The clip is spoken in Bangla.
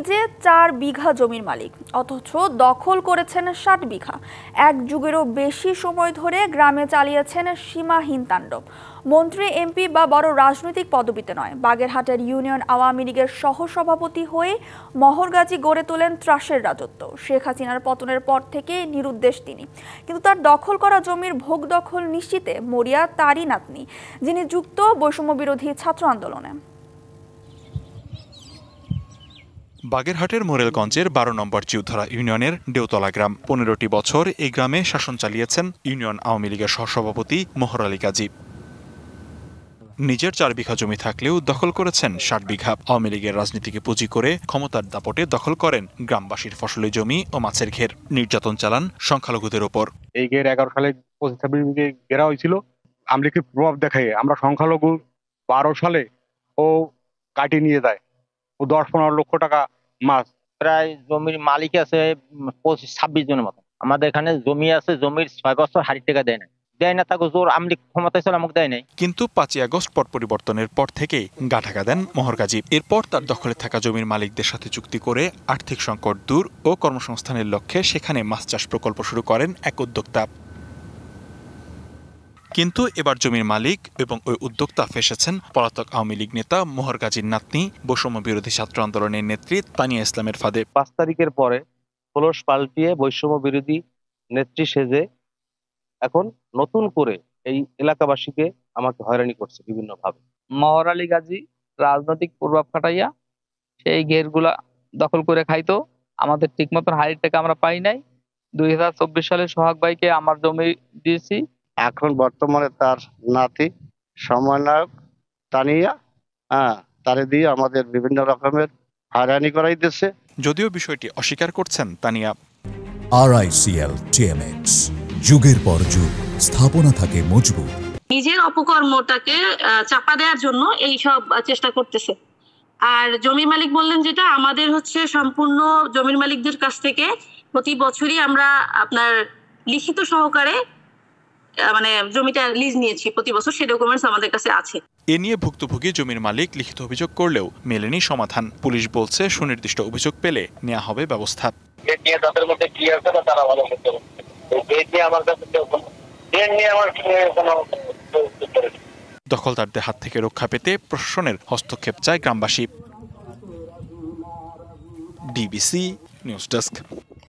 যে 4 বিঘা জমির মালিক, অথচ দখল করেছেন 60 বিঘা। এক যুগেরও বেশি সময় ধরে গ্রামে চালিয়েছেন সীমাহীন তাণ্ডব। মন্ত্রী, এমপি বা বড় রাজনৈতিক পদবিতে নয়, বাগেরহাটের ইউনিয়ন আওয়ামী লীগের সহসভাপতি হয়ে মহরগাজী গড়ে তোলেন ত্রাসের রাজত্ব। শেখ হাসিনার পতনের পর থেকে নিরুদ্দেশ তিনি, কিন্তু তার দখল করা জমির ভোগ দখল নিশ্চিতে মরিয়া তারই নাতনি, যিনি যুক্ত বৈষম্য বিরোধী ছাত্র আন্দোলনে। বাগেরহাটের মোরেলগঞ্জের 12 নম্বর জিউধরা ইউনিয়নের দেউতলা গ্রাম। 15টি বছর এই গ্রামে শাসন চালিয়েছেন ইউনিয়ন আওয়ামী লীগের সহসভাপতি মোহর আলী গাজী। নিজের 4 বিঘা জমি থাকলেও দখল করেছেন 60 বিঘা। আওয়ামী লীগের রাজনীতিকে পুঁজি করে ক্ষমতার দাপটে দখল করেন গ্রামবাসীর ফসলি জমি ও মাছের ঘের। নির্যাতন চালান সংখ্যালঘুদের ওপর। এই ঘের 11 সালে 25 বিঘে ঘেরা হয়েছিল। আওয়ামী লীগের প্রভাব দেখায় আমরা সংখ্যালঘু 12 সালে ও কাটিয়ে নিয়ে যায় ও 10-15 লক্ষ টাকা মাছ। প্রায় জমির মালিক আছে 25-26 জনের মতো। আমাদের এখানে জমি আছে, জমির 6 বছর হাড়ি টাকা দেয় না তাকে জোর আমলি ক্ষমতায় ছিল আমাকে দেয় নাই। কিন্তু 5 আগস্ট পট পরিবর্তনের পর থেকেই গাঁঠাগা দেন মোহর গাজী। এরপর তার দখলে থাকা জমির মালিকদের সাথে চুক্তি করে আর্থিক সংকট দূর ও কর্মসংস্থানের লক্ষ্যে সেখানে মাছ চাষ প্রকল্প শুরু করেন এক উদ্যোক্তা। কিন্তু এবার জমির মালিক এবং ওই উদ্যোক্তা ফেসেছেন পলাতক আওয়ামী লীগ নেতা মোহর গাজীর নাতনি, বৈষম্য বিরোধী ছাত্র আন্দোলনের নেত্রী তানিয়া ইসলামের ফাঁদে। 5 তারিখের পরে খোলস পাল্টিয়ে বৈষম্য বিরোধী নেত্রী সেজে এখন নতুন করে এই এলাকাবাসীকে আমাকে হয়রানি করছে বিভিন্ন ভাবে। মোহর আলী গাজী রাজনৈতিক প্রভাব খাটাইয়া সেই ঘেরগুলা দখল করে খাইতো। আমাদের ঠিক মতন হাড়ির টাকা আমরা পাই নাই। 2024 সালে সোহাগ ভাইকে আমার জমি দিয়েছি। এখন বর্তমানে তার নাতি সমন্বয়ক তানিয়া তারে দিয়ে আমাদের বিভিন্ন রকমের হয়রানি করাইতেছে। যদিও বিষয়টি অস্বীকার করছেন তানিয়া। RICL TMX, যুগের পর যুগ স্থাপনা থাকে মজবুত। নিজের অপকর্মটাকে চাপা দেওয়ার জন্য এই সব চেষ্টা করতেছে। আর জমির মালিক বললেন যেটা, আমাদের হচ্ছে সম্পূর্ণ জমির মালিকদের কাছ থেকে প্রতি বছরই আমরা আপনার লিখিত সহকারে মানে জমিটা লিজ নিয়েছি প্রতি বছর, সেই ডকুমেন্টস আমাদের কাছে আছে। এ নিয়ে ভুক্তভোগী জমির মালিক লিখিত অভিযোগ করলেও মেলেনি সমাধান। পুলিশ বলছে সুনির্দিষ্ট অভিযোগ পেলে নেওয়া হবে ব্যবস্থা। তাদের মধ্যে কি আছে তারা ভালো করতে পারবে। আমার কাছে দখলদারদের হাত থেকে রক্ষা পেতে প্রশাসনের হস্তক্ষেপ চায় গ্রামবাসী। DBC news desk.